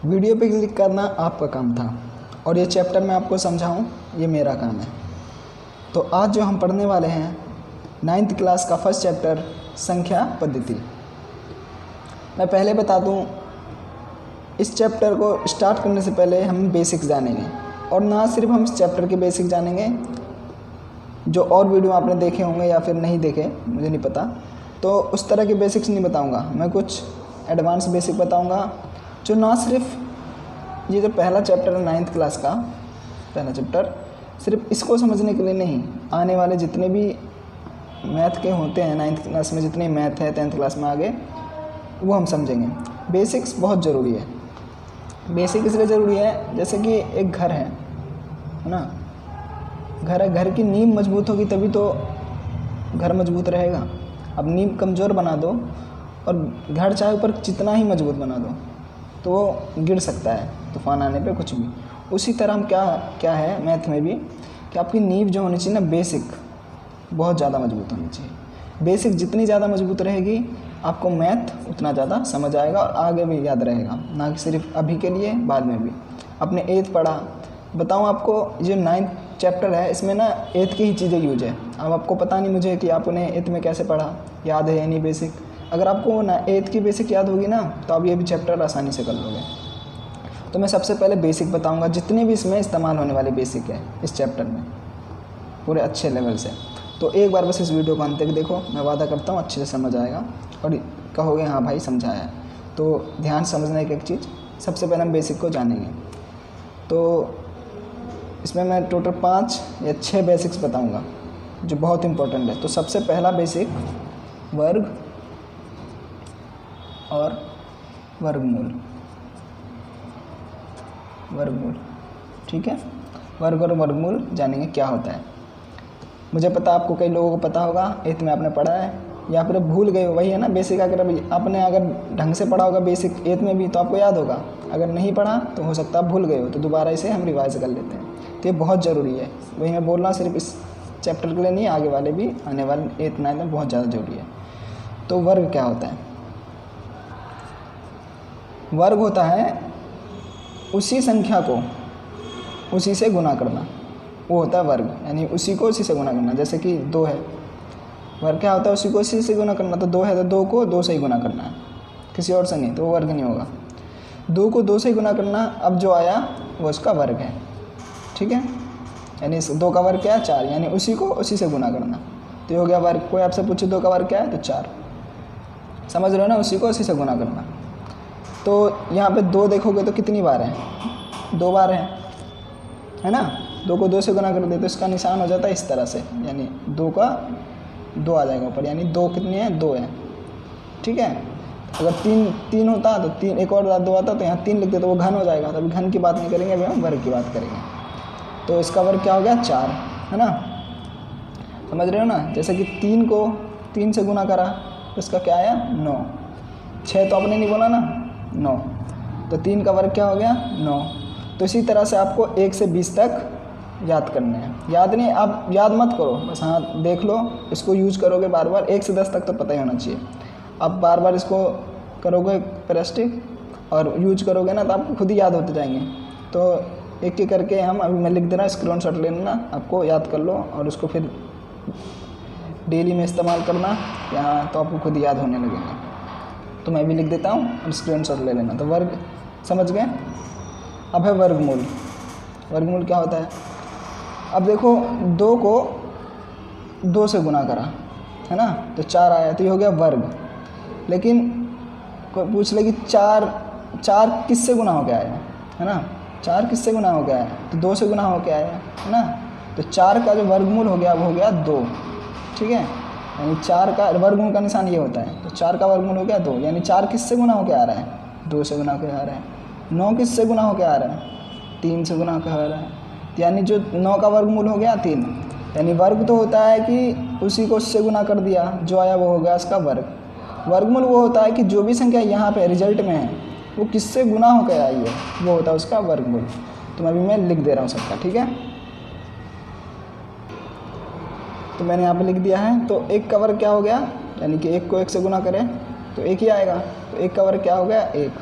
Video पे click करना आपका काम था और ये चैप्टर मैं आपको समझाऊं ये मेरा काम है। तो आज जो हम पढ़ने वाले हैं 9th क्लास का फर्स्ट चैप्टर संख्या पद्धति। मैं पहले बता दूं, इस चैप्टर को स्टार्ट करने से पहले हम बेसिक्स जानेंगे और ना सिर्फ हम इस चैप्टर के बेसिक जानेंगे, जो और वीडियो आपने देखे होंगे या फिर नहीं देखे मुझे नहीं पता, तो उस तरह के बेसिक्स नहीं बताऊंगा। मैं कुछ एडवांस बेसिक बताऊंगा जो ना सिर्फ ये जो पहला चैप्टर है 9th क्लास का पहला चैप्टर, सिर्फ इसको समझने के लिए नहीं, आने वाले जितने भी मैथ के होते हैं 9th क्लास में, जितने मैथ है 10th क्लास में आगे, वो हम समझेंगे। बेसिक्स बहुत ज़रूरी है। बेसिक इसलिए ज़रूरी है जैसे कि एक घर है ना, घर है, घर की नींव मजबूत होगी तभी तो घर मजबूत रहेगा। अब नींव कमज़ोर बना दो और घर चाहे ऊपर जितना ही मजबूत बना दो तो वो गिर सकता है तूफान आने पे, कुछ भी। उसी तरह हम क्या है मैथ में भी कि आपकी नींव जो होनी चाहिए ना, बेसिक बहुत ज़्यादा मजबूत होनी चाहिए। बेसिक जितनी ज़्यादा मजबूत रहेगी आपको मैथ उतना ज़्यादा समझ आएगा और आगे भी याद रहेगा, ना कि सिर्फ अभी के लिए, बाद में भी। आपने 8th पढ़ा, बताऊँ आपको, जो 9th चैप्टर है इसमें ना 8th की ही चीज़ें यूज है। अब आपको पता नहीं मुझे कि आपने 8th में कैसे पढ़ा, याद है या नहीं बेसिक। अगर आपको ना 8th की बेसिक याद होगी ना तो आप ये भी चैप्टर आसानी से कर लोगे। तो मैं सबसे पहले बेसिक बताऊंगा, जितने भी इसमें इस्तेमाल होने वाले बेसिक है इस चैप्टर में, पूरे अच्छे लेवल से। तो एक बार बस इस वीडियो को अंत तक देखो, मैं वादा करता हूँ अच्छे से समझ आएगा और कहोगे हाँ भाई समझाया। तो ध्यान समझने की एक चीज़, सबसे पहले हम बेसिक को जानेंगे। तो इसमें मैं टोटल 5 या 6 बेसिक्स बताऊँगा जो बहुत इंपॉर्टेंट है। तो सबसे पहला बेसिक वर्ग और वर्गमूल। ठीक है, वर्ग और वर्गमूल जानेंगे क्या होता है। मुझे पता आपको कई लोगों को पता होगा, 8th में आपने पढ़ा है या फिर भूल गए हो, वही है ना बेसिक। अगर आपने ढंग से पढ़ा होगा बेसिक 8th में भी तो आपको याद होगा, अगर नहीं पढ़ा तो हो सकता है आप भूल गए हो, तो दोबारा इसे हम रिवाइज कर लेते हैं। तो ये बहुत ज़रूरी है, वही मैं बोल रहा हूँ, सिर्फ इस चैप्टर के लिए नहीं, आगे वाले भी, आने वाले 8th 9th में बहुत ज़्यादा ज़रूरी है। तो वर्ग क्या होता है? वर्ग होता है उसी संख्या को उसी से गुना करना, वो होता है वर्ग। यानी उसी को उसी से गुना करना। जैसे कि 2 है, वर्ग क्या होता है? उसी को उसी से गुना करना। तो 2 है तो 2 को 2 से ही गुना करना है, किसी और से नहीं, तो वो वर्ग नहीं होगा। 2 को 2 से ही गुना करना, अब जो आया वो उसका वर्ग है। ठीक है, यानी इस 2 का वर्ग क्या है? 4, यानी उसी को उसी से गुना करना, तो ये हो गया वर्ग। कोई आपसे पूछे 2 का वर्ग क्या है तो 4, समझ रहे हो ना, उसी को उसी से गुना करना। तो यहाँ पे 2 देखोगे तो कितनी बार है? 2 बार है ना। 2 को 2 से गुना कर दे तो इसका निशान हो जाता है इस तरह से, यानी 2 का 2 आ जाएगा ऊपर, यानी 2 कितनी है? 2 है। ठीक है, अगर 3 होता तो 3, एक और 2 आता तो यहाँ 3 लिख दे तो वो घन हो जाएगा। तो अभी घन की बात नहीं करेंगे, अभी हम वर्ग की बात करेंगे। तो इसका वर्ग क्या हो गया? 4, है ना, समझ रहे हो ना। जैसे कि 3 को 3 से गुना करा तो इसका क्या आया? 9। 6 तो आपने नहीं बोला ना, 9, तो 3 का वर्ग क्या हो गया? 9। तो इसी तरह से आपको 1 से 20 तक याद करने हैं। याद नहीं, आप याद मत करो, बस हाँ देख लो, इसको यूज करोगे बार बार। 1 से 10 तक तो पता ही होना चाहिए। आप बार बार इसको करोगे प्रैक्टिस और यूज करोगे ना तो आपको खुद ही याद होते जाएंगे। तो एक एक करके हम, अभी मैं लिख दे रहा हूँ, स्क्रीनशॉट लेना, आपको याद कर लो और उसको फिर डेली में इस्तेमाल करना यहाँ, तो आपको खुद याद होने लगेगा। तो मैं भी लिख देता हूँ और स्क्रीनशॉट ले लेना। तो वर्ग समझ गए। अब है वर्गमूल। वर्गमूल क्या होता है? अब देखो, 2 को 2 से गुना करा, है ना, तो 4 आया, तो ये हो गया वर्ग। लेकिन कोई पूछ ले कि 4 किससे गुना हो गया है ना, 4 किससे गुना हो गया है? तो 2 से गुना हो गया है ना। तो 4 का जो वर्गमूल हो गया वो हो गया 2। ठीक है, यानी 4 का वर्गमूल का निशान ये होता है। तो 4 का वर्गमूल हो गया 2, यानी 4 किससे गुना होकर आ रहा है? 2 से गुना होकर आ रहा है। 9 किससे गुना होकर आ रहा है? 3 से गुना होकर आ रहा है। यानी जो 9 का वर्गमूल हो गया 3, यानी वर्ग तो होता है कि उसी को उससे गुना कर दिया, जो आया वो हो गया इसका वर्ग। वर्गमूल वो होता है कि जो भी संख्या यहाँ पे रिजल्ट में है वो किससे गुना होकर आई है, वो होता है उसका वर्गमूल। तो मैं लिख दे रहा हूँ सबका, ठीक है। तो मैंने यहाँ पे लिख दिया है। तो 1 का वर्ग क्या हो गया? यानी कि 1 को 1 से गुना करें तो 1 ही आएगा। तो 1 का वर्ग क्या हो गया? 1।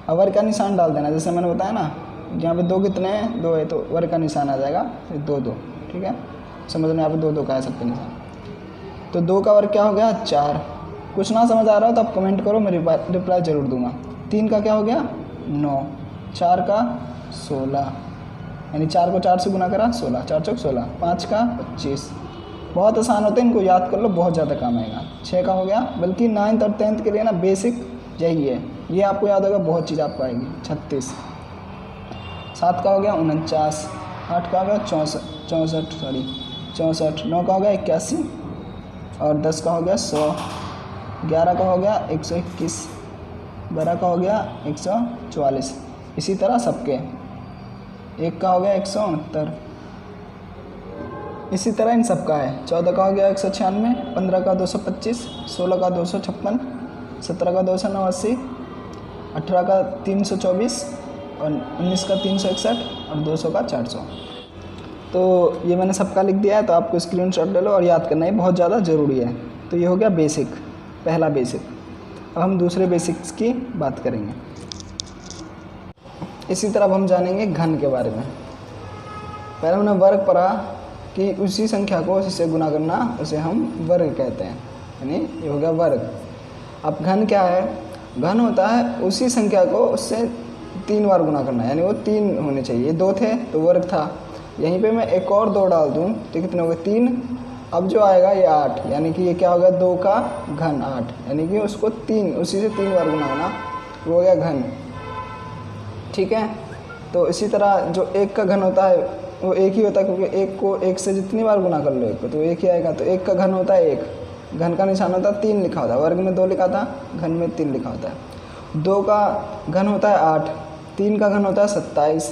अब वर्ग का निशान डाल देना, जैसे मैंने बताया ना यहाँ पे 2 कितने हैं, 2 है, तो वर्ग का निशान आ जाएगा 2 2, ठीक है। समझना, यहाँ पे 2 2 का है सबके निशान। तो 2 का वर्ग क्या हो गया 4। कुछ ना समझ आ रहा हो तो आप कमेंट करो, मैं रिप्लाई ज़रूर दूंगा। 3 का क्या हो गया 9, 4 का 16, यानी 4 को 4 से गुना करा 16, 4 चौक 16, 5 का 25। बहुत आसान होते हैं, इनको याद कर लो, बहुत ज़्यादा काम आएगा। 6 का हो गया, बल्कि 9th और 10th के लिए ना बेसिक यही है, ये आपको याद होगा, बहुत चीज़ आपको आएगी। 36। 7 का हो गया 49, 8 का हो गया 64, 9 का हो गया 81 और 10 का हो गया 100, 11 का हो गया 121, 12 का हो गया 144। इसी तरह सबके 1 का हो गया 169, इसी तरह इन सब का है। 14 का हो गया 196, 15 का 225, 16 का 256, 17 का 289, 18 का 324 और 19 का 361 और 200 का 400। तो ये मैंने सबका लिख दिया है, तो आपको स्क्रीनशॉट ले लो और याद करना ही बहुत ज़्यादा ज़रूरी है। तो ये हो गया बेसिक, पहला बेसिक। अब हम दूसरे बेसिक्स की बात करेंगे। इसी तरह अब हम जानेंगे घन के बारे में। पहले हमने वर्ग पढ़ा कि उसी संख्या को उसी से गुना करना, उसे हम वर्ग कहते हैं, यानी ये हो गया वर्ग। अब घन क्या है, घन होता है उसी संख्या को उससे 3 बार गुना करना, यानी वो 3 होने चाहिए। 2 थे तो वर्ग था, यहीं पे मैं एक और 2 डाल दूँ तो कितने हो गए 3। अब जो आएगा ये 8, यानी कि ये क्या हो गया 2 का घन 8, यानी कि उसको 3 उसी से 3 बार गुना होना, वो हो गया घन, ठीक है। तो इसी तरह जो 1 का घन होता है वो 1 ही होता है, क्योंकि 1 को 1 से जितनी बार गुना कर लो 1 को तो 1 ही आएगा। तो 1 का घन होता है 1, घन का निशान होता है 3 लिखा होता है, वर्ग में 2 लिखा था, घन में 3 लिखा होता है। 2 का घन होता है 8, 3 का घन होता है 27,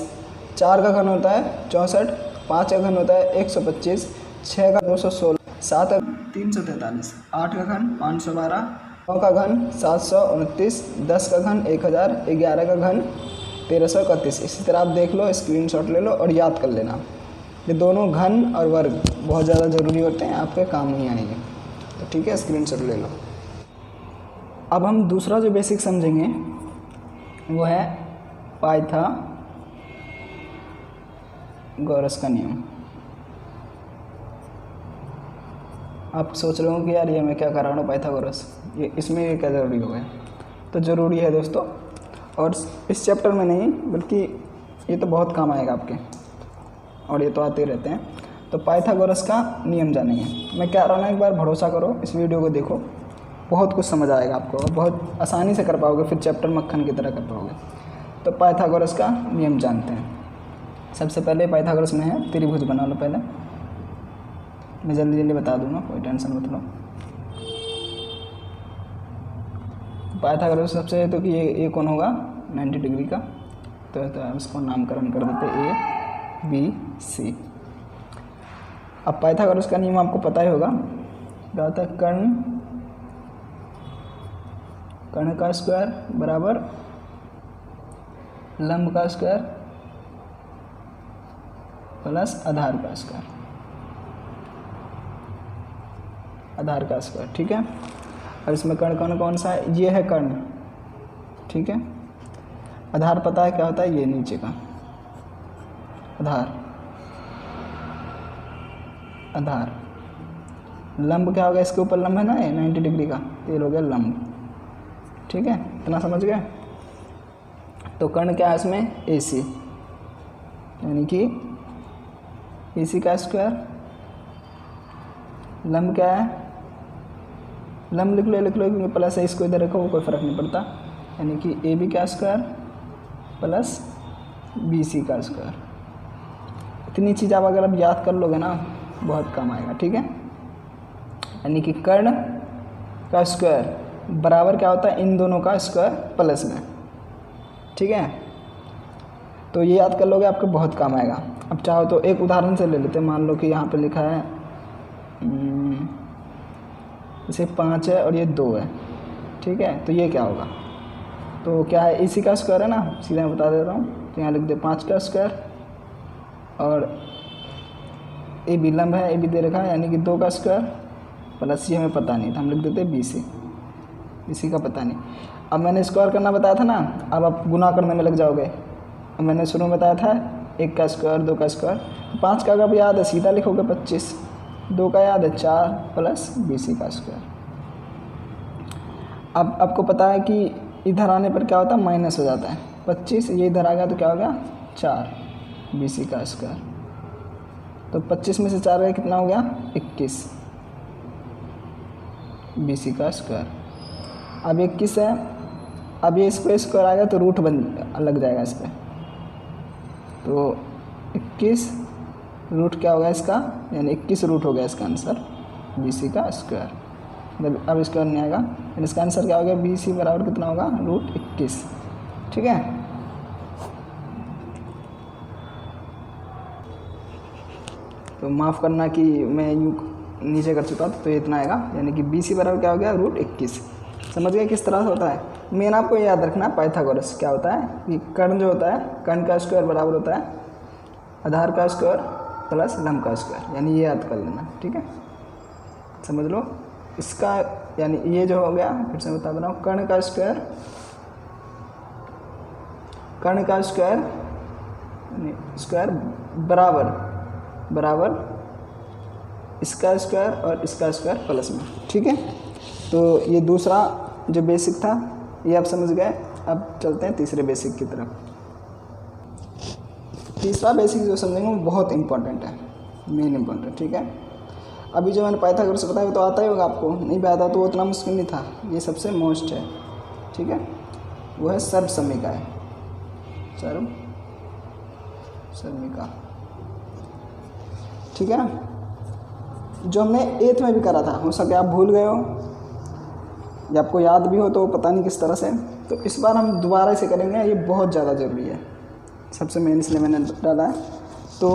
4 का घन होता है 64, 5 का घन होता है 125, 6 का 216, 7 का 343, 8 का घन 512, 9 का घन 729, 10 का घन 1000, 11 का घन 1331। इसी तरह आप देख लो, स्क्रीनशॉट ले लो और याद कर लेना। ये दोनों घन और वर्ग बहुत ज़्यादा ज़रूरी होते हैं, आपके काम नहीं आएंगे, तो ठीक है, स्क्रीनशॉट ले लो। अब हम दूसरा जो बेसिक समझेंगे वो है पाइथागोरस का नियम। आप सोच रहे हो कि यार ये मैं क्या कर रहा हूँ पाइथागोरस, ये इसमें ये क्या ज़रूरी हो गया। तो ज़रूरी है दोस्तों, और इस चैप्टर में नहीं बल्कि ये तो बहुत काम आएगा आपके, और ये तो आते रहते हैं। तो पाइथागोरस का नियम जानेंगे। मैं कह रहा हूँ ना, एक बार भरोसा करो, इस वीडियो को देखो, बहुत कुछ समझ आएगा आपको और बहुत आसानी से कर पाओगे, फिर चैप्टर मक्खन की तरह कर पाओगे। तो पाइथागोरस का नियम जानते हैं। सबसे पहले पाइथागोरस में है त्रिभुज बना लो। पहले मैं जल्दी जल्दी बता दूंगा, कोई टेंशन मत लो। पाइथागोरस सबसे तो कि ये कौन होगा 90 डिग्री का, तो अब इसको नामकरण कर देते A B C। अब पाइथागोरस का नियम आपको पता ही होगा, क्या होता है, कर्ण का स्क्वायर बराबर लंब का स्क्वायर प्लस आधार का स्क्वायर, आधार का स्क्वायर, ठीक है। और इसमें कर्ण कौन सा है, ये है कर्ण, ठीक है। आधार पता है क्या होता है, ये नीचे का आधार, आधार। लंब क्या होगा, इसके ऊपर लंब है ना ये 90 डिग्री का, तो ये हो गया लंब, ठीक है, इतना समझ गए। तो कर्ण क्या है इसमें AC, यानी कि AC का स्क्वायर। लंब क्या है, लंब लिख लो क्योंकि प्लस है, इसको इधर रखो, कोई फ़र्क नहीं पड़ता, यानी कि AB का स्क्वायर प्लस BC का स्क्वायर। इतनी चीज़ आप अगर आप याद कर लोगे ना, बहुत काम आएगा, ठीक है। यानी कि कर्ण का स्क्वायर बराबर क्या होता है, इन दोनों का स्क्वायर प्लस में, ठीक है। तो ये याद कर लोगे, आपको बहुत काम आएगा। अब चाहो तो एक उदाहरण से ले लेते हैं। मान लो कि यहाँ पे लिखा है जैसे 5 है और ये 2 है, ठीक है। तो ये क्या होगा, तो क्या है, इसी का स्क्वायर है ना, सीधा मैं बता देता हूँ। तो यहाँ लिख दे 5 का स्क्वायर, और AB लंब है, AB दे रखा है, यानी कि 2 का स्क्वायर प्लस ये हमें पता नहीं था, हम लिख देते BC, इसी का पता नहीं। अब मैंने स्क्वायर करना बताया था ना, अब आप गुना करने में लग जाओगे। अब मैंने शुरू में बताया था 1 का स्क्वायर 2 का स्क्वायर, 5 का अगर याद है सीधा लिखोगे 25, 2 का याद है 4 प्लस BC का स्क्वायर। अब आपको पता है कि इधर आने पर क्या होता है, माइनस हो जाता है 25, ये इधर आ गया तो क्या हो गया 4 BC का स्क्वायर। तो 25 में से 4 गया कितना हो गया 21 BC का स्क्वायर। अब 21 है, अब ये इसको स्क्वायर आएगा तो रूट बन लग जाएगा इस पर, तो 21 रूट क्या होगा इसका, यानी 21 रूट हो गया इसका आंसर BC का स्क्वायर। मतलब अब स्क्वायर नहीं आएगा, यानी इसका आंसर क्या हो गया BC बराबर कितना होगा √21। ठीक है, तो माफ़ करना कि मैं यूँ नीचे कर चुका था, तो इतना आएगा, यानी कि BC बराबर क्या हो गया √21। समझ गए किस तरह से होता है। मेन आपको याद रखना पाइथागोरस क्या होता है कि कर्ण जो होता है, कर्ण का स्क्वायर बराबर होता है आधार का स्क्वायर प्लस लंब का स्क्वायर, यानी ये याद कर लेना। ठीक है, समझ लो इसका, यानी ये जो हो गया, फिर से बता रहा हूँ, कर्ण का स्क्वायर यानी स्क्वायर बराबर इसका स्क्वायर और इसका स्क्वायर प्लस में। ठीक है, तो ये दूसरा जो बेसिक था ये आप समझ गए। अब चलते हैं तीसरे बेसिक की तरफ। तीसरा बेसिक जो समझेंगे वो बहुत इंपॉर्टेंट है, मेन इंपॉर्टेंट। ठीक है, अभी जो मैंने पाइथागोरस बताया वो तो आता ही होगा आपको, नहीं भी आता तो वो उतना मुश्किल नहीं था, ये सबसे मोस्ट है। ठीक है, वो है सर्वसमीका है, सर्वसमीका। ठीक है, जो हमने 8th में भी करा था, हो सके आप भूल गए हो या आपको याद भी हो तो पता नहीं किस तरह से, तो इस बार हम दोबारा इसे करेंगे, ये बहुत ज़्यादा ज़रूरी है, सबसे मेन इसलिए मैंने डाला है। तो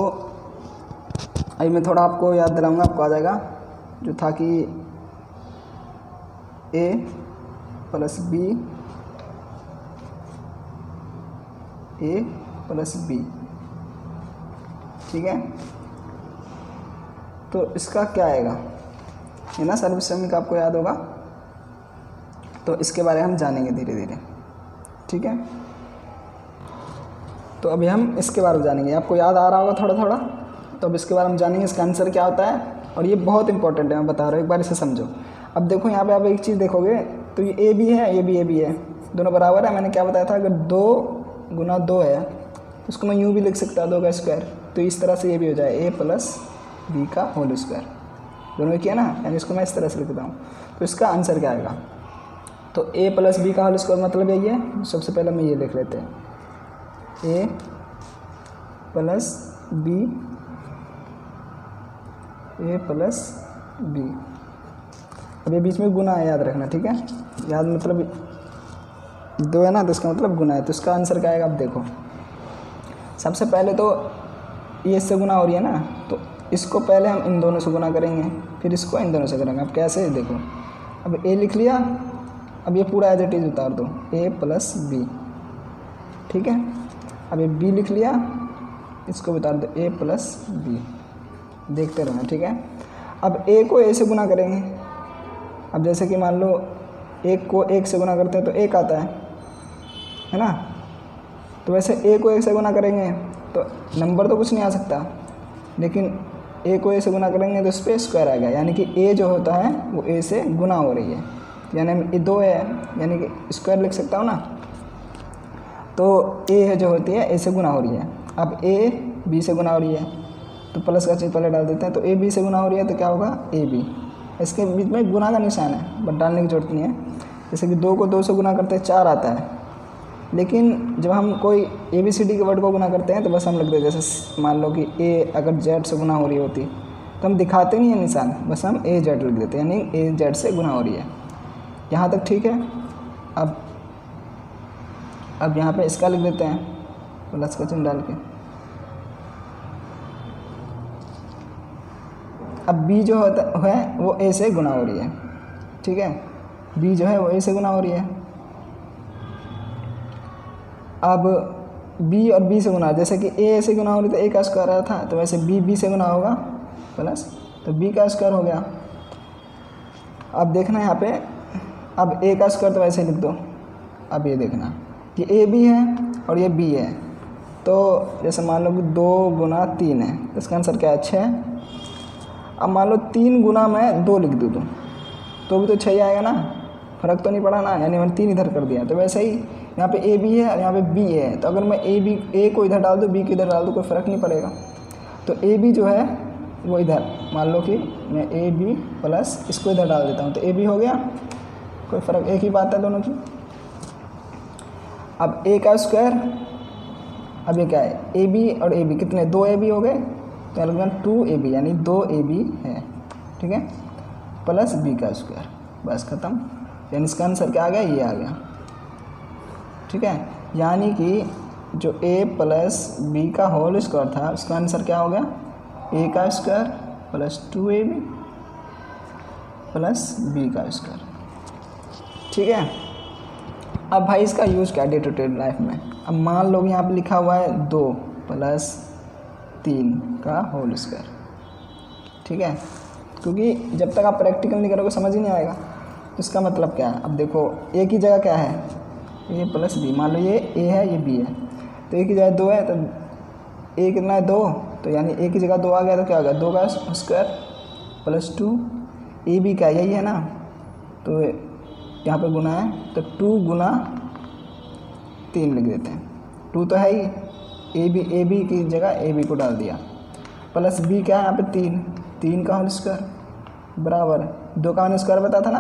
अभी मैं थोड़ा आपको याद दिलाऊंगा, आपको आ जाएगा, जो था कि A प्लस B। ठीक है, तो इसका क्या आएगा, है ना, सर्वसमीका आपको याद होगा, तो इसके बारे में हम जानेंगे धीरे धीरे। ठीक है, तो अभी हम इसके बारे में जानेंगे, आपको याद आ रहा होगा थोड़ा थोड़ा, तो अब इसके बारे में जानेंगे, इसका आंसर क्या होता है, और ये बहुत इंपॉर्टेंट है, मैं बता रहा हूँ, एक बार इसे समझो। अब देखो यहाँ पे आप एक चीज़ देखोगे तो ये A भी है, ये भी है, दोनों बराबर है। मैंने क्या बताया था, अगर 2 गुना 2 है तो उसको मैं यूँ भी लिख सकता 2 का स्क्वायर, तो इस तरह से ये भी हो जाए A प्लस B का होल स्क्वायर, दोनों किया ना, यानी इसको मैं इस तरह से लिखता हूँ। तो इसका आंसर क्या आएगा, तो A प्लस B का होल स्क्वायर मतलब यही है। सबसे पहले मैं ये लिख लेते हैं, A प्लस B। अब ये बीच में गुना है, याद रखना। ठीक है, याद मतलब 2 है ना, तो इसका मतलब गुना है, तो इसका आंसर क्या आएगा। अब देखो सबसे पहले तो ये इससे गुना हो रही है ना, तो इसको पहले हम इन दोनों से गुना करेंगे, फिर इसको इन दोनों से करेंगे। अब कैसे, देखो अब A लिख लिया, अब ये पूरा एज इट इज उतार दो, A प्लस B। ठीक है, अब ये B लिख लिया, इसको उतार दो A प्लस B, देखते रहना। ठीक है, अब A को A से गुना करेंगे। अब जैसे कि मान लो 1 को 1 से गुना करते हैं तो 1 आता है ना, तो वैसे A को 1 से गुना करेंगे तो नंबर तो कुछ नहीं आ सकता, लेकिन A को A से गुना करेंगे तो इस पर स्क्वायर आएगा, यानी कि A जो होता है वो A से गुना हो रही है, यानी 2 है, यानी कि स्क्वायर लिख सकता हूँ ना, तो A है जो होती है A से गुना हो रही है। अब A B से गुना हो रही है तो प्लस का चिन्ह पहले डाल देते हैं, तो A B से गुना हो रही है तो क्या होगा AB, इसके बीच में गुना का निशान है, बट डालने की जरूरत नहीं है। जैसे कि 2 को 2 से गुना करते हैं 4 आता है, लेकिन जब हम कोई ABCD के वर्ड को गुना करते हैं तो बस हम लिख देते हैं, जैसे मान लो कि A अगर Z से गुना हो रही होती तो हम दिखाते नहीं है निशान, बस हम AZ लिख देते हैं, यानी AZ से गुना हो रही है। यहाँ तक ठीक है। अब यहाँ पे इसका लिख देते हैं प्लस का चिन्ह डाल के। अब B जो होता है वो A से गुना हो रही है। ठीक है, B जो है वो A से गुना हो रही है। अब B और B से गुना, जैसे कि A से गुना हो रही तो A का स्क्वायर आया था, तो वैसे B से गुना होगा प्लस, तो B का स्क्वायर हो गया। अब देखना यहाँ पे, अब A का स्क्वायर तो वैसे लिख दो, अब ये देखना, ये ए बी है और ये बी है, तो जैसे मान लो कि 2 गुना 3 है, तो इसका आंसर क्या है 6। अब मान लो 3 गुना मैं 2 लिख दूँ तो भी तो 6 ही आएगा ना, फ़र्क तो नहीं पड़ा ना, यानी मैंने 3 इधर कर दिया। तो वैसे ही यहाँ पे ए बी है और यहाँ पे बी है, तो अगर मैं ए को इधर डाल दूँ, बी को इधर डाल दूँ, कोई फ़र्क नहीं पड़ेगा। तो ए बी जो है वो इधर, मान लो कि मैं ए बी प्लस इसको इधर डाल देता हूँ, तो ए बी हो गया, कोई फ़र्क, एक ही बात है दोनों की। अब ए का स्क्वायर, अब ये क्या है, ए बी और ए बी कितने, 2 ए बी हो गए, तो अलग 2 ए बी, यानी 2 ए बी है, ठीक है, प्लस बी का स्क्वायर, बस ख़त्म। यानी इसका आंसर क्या आ गया, ये आ गया, ठीक है। यानी कि जो a प्लस बी का होल स्क्वायर था उसका आंसर क्या हो गया, a का square plus 2ab plus b का स्क्वायर, ठीक है। अब भाई इसका यूज़ क्या डे टू डे लाइफ में। अब मान लो यहाँ पे लिखा हुआ है 2 प्लस 3 का होल स्क्वायर, ठीक है, क्योंकि जब तक आप प्रैक्टिकल नहीं करोगे समझ ही नहीं आएगा। तो इसका मतलब क्या है, अब देखो a की जगह क्या है, a प्लस बी, मान लो ये a है ये b है, तो a की जगह 2 है, तो a कितना है 2, तो यानी a की जगह 2 आ गया, तो क्या आ गया 2 का स्क्वायर प्लस 2, ए बी का यही है ना, तो यहाँ पे गुना है, तो 2 गुना 3 लिख देते हैं, 2 तो है ही, ए बी की जगह ए बी को डाल दिया, प्लस बी क्या है यहाँ पे 3 का होल स्क्वायर बराबर 2 का होल स्क्वायर बता था ना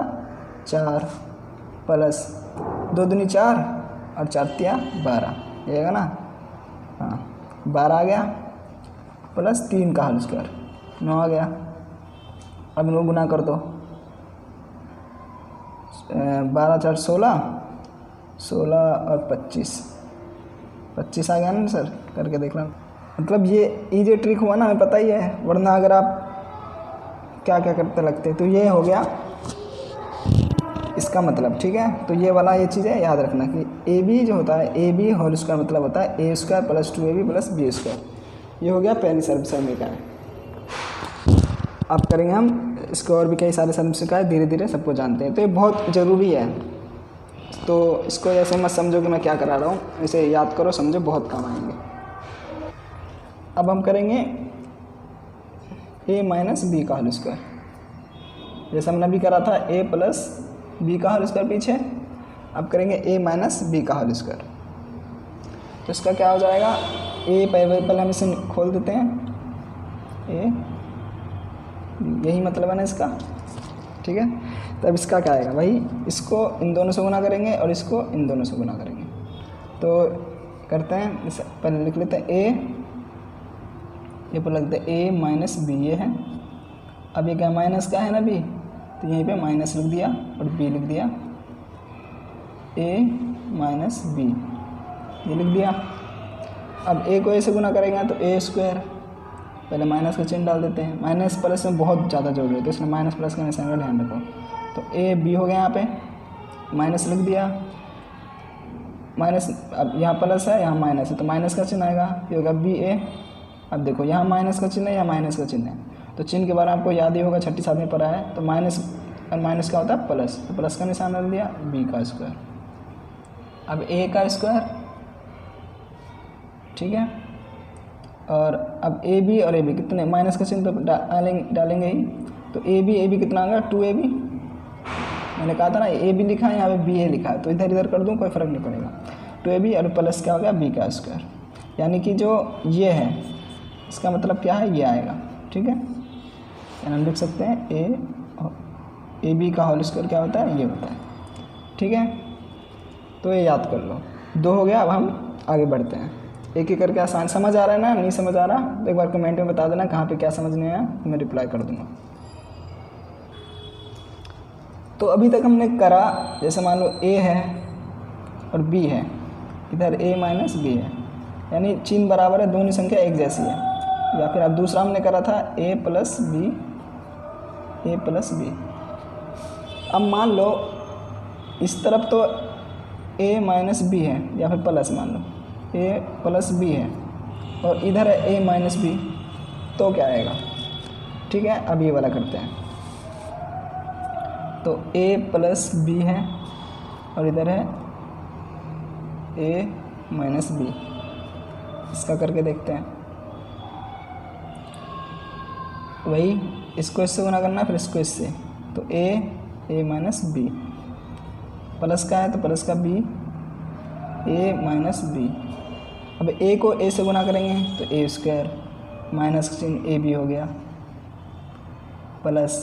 4, प्लस 2 दूनी 4 और 4 तिया 12, ये आएगा ना, हाँ 12 आ गया, प्लस 3 का होल स्क्वायर 9 आ गया। अब इनको गुना कर दो, 12 4 16, 16 और 25 आ गया ना सर, करके देख लो। मतलब ये इजी ट्रिक हुआ ना, हमें पता ही है, वरना अगर आप क्या क्या करते लगते, तो ये हो गया इसका मतलब, ठीक है। तो ये वाला ये चीज़ है याद रखना कि ए बी जो होता है, ए बी होल स्क्वायर मतलब होता है A square plus 2ab plus B square. ये हो गया पहली समीकरण। अब करेंगे हम इसको, और भी कई सारे समीकरण धीरे धीरे सबको जानते हैं, तो ये बहुत ज़रूरी है। तो इसको ऐसे मत समझो कि मैं क्या करा रहा हूँ, इसे याद करो, समझो, बहुत काम आएंगे। अब हम करेंगे a माइनस बी का होल स्क्वायर, जैसे हमने अभी करा था a प्लस बी का होल स्क्वायर पीछे, अब करेंगे a माइनस बी का होल स्क्वायर। तो इसका क्या हो जाएगा, a पहले हम इसे खोल देते हैं, a यही मतलब है ना इसका, ठीक है। तो अब इसका क्या आएगा भाई, इसको इन दोनों से गुना करेंगे और इसको इन दोनों से गुना करेंगे। तो करते हैं, पहले लिख लेते हैं a, ये पर लगता है a माइनस बी, ये है। अब ये क्या माइनस का है ना b, तो यहीं पे माइनस लिख दिया और b लिख दिया, a माइनस b ये लिख दिया। अब a को a से गुना करेंगे तो a स्क्वायर, पहले माइनस का चिन्ह डाल देते हैं, माइनस प्लस में बहुत ज़्यादा जरूरी है, तो इसमें माइनस प्लस का निशान का ध्यान रखो। तो a b हो गया, यहाँ पे माइनस लिख दिया, माइनस, अब यहाँ प्लस है यहाँ माइनस है, तो माइनस का चिन्ह आएगा, ये होगा बी ए। अब देखो यहाँ माइनस का चिन्ह है, यहाँ माइनस का चिन्ह है, तो चिन्ह के बारे में आपको याद ही होगा, 6ठी 7वीं पढ़ा है। तो माइनस और माइनस का होता है प्लस, तो प्लस का निशान डाल दिया, बी का स्क्वायर, अब ए का स्क्वायर, ठीक है। और अब ए बी और ए बी कितने, माइनस का चिन्ह तो डालेंगे ही, तो ए बी कितना आ गया 2ab, मैंने कहा था ना ए बी लिखा है, यहाँ पे बी ए लिखा है, तो इधर इधर कर दूँ कोई फ़र्क नहीं पड़ेगा, 2ab और प्लस क्या हो गया बी का स्क्वायर, यानी कि जो ये है इसका मतलब क्या है, ये आएगा, ठीक है। यानी हम लिख सकते हैं ए बी का होल स्क्वायर क्या होता है, ये होता है, ठीक है। तो ये याद कर लो, 2 हो गया। अब हम आगे बढ़ते हैं, एक एक करके आसान, समझ आ रहा है ना, नहीं समझ आ रहा तो एक बार कमेंट में बता देना कहाँ पे क्या समझ नहीं आया, मैं रिप्लाई कर दूँगा। तो अभी तक हमने करा, जैसे मान लो a है और b है, इधर a माइनस b है, यानी चिन्ह बराबर है, दोनों संख्या एक जैसी है। या फिर अब दूसरा हमने करा था a प्लस बी। अब मान लो इस तरफ तो a माइनस बी है, या फिर प्लस मान लो a प्लस बी है, और इधर है a माइनस बी, तो क्या आएगा, ठीक है। अब ये वाला करते हैं, तो a प्लस बी है और इधर है ए माइनस बी। इसका करके देखते हैं, वही इसको इससे गुना करना है, फिर इसको इससे, तो ए माइनस बी, प्लस का है तो प्लस का बी, ए माइनस बी। अब ए को ए से गुना करेंगे तो ए स्क्वायर, माइनस का चिन्ह ए बी हो गया, प्लस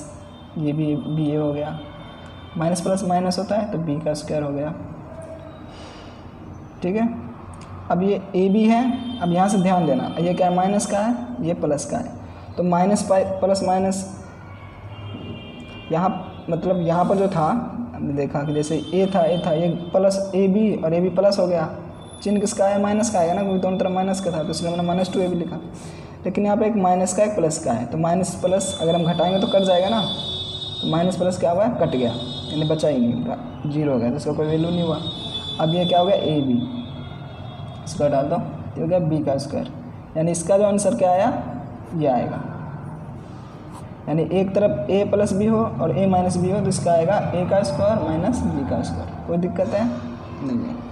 ये भी बी ए हो गया, माइनस प्लस माइनस होता है तो बी का स्क्वायर हो गया। ठीक है, अब ये ए बी है, अब यहाँ से ध्यान देना, ये क्या है, माइनस का है, ये प्लस का है, तो माइनस प्लस माइनस, यहाँ मतलब यहाँ पर जो था हमने देखा कि जैसे ए था ये प्लस ए बी और ए बी प्लस हो गया, चिन्ह किसका है, माइनस का आएगा ना, क्योंकि दोनों तरफ माइनस का था, तो इसलिए मैंने माइनस 2 ए बी लिखा। लेकिन यहाँ पे एक माइनस का एक प्लस का है, तो माइनस प्लस अगर हम घटाएंगे तो कट जाएगा ना, तो माइनस प्लस क्या हुआ, कट गया, यानी बचा ही नहीं, 0 हो गया, तो इसका कोई वैल्यू नहीं हुआ। अब ये क्या हो गया, ए बी, इसका डाल दो, ये हो गया बी का स्क्वायर, यानी इसका जो आंसर क्या आया, ये आएगा। यानी एक तरफ ए प्लस बी हो और ए माइनस बी हो, तो इसका आएगा ए का स्क्वायर माइनस बी का स्क्वायर। कोई दिक्कत है नहीं है।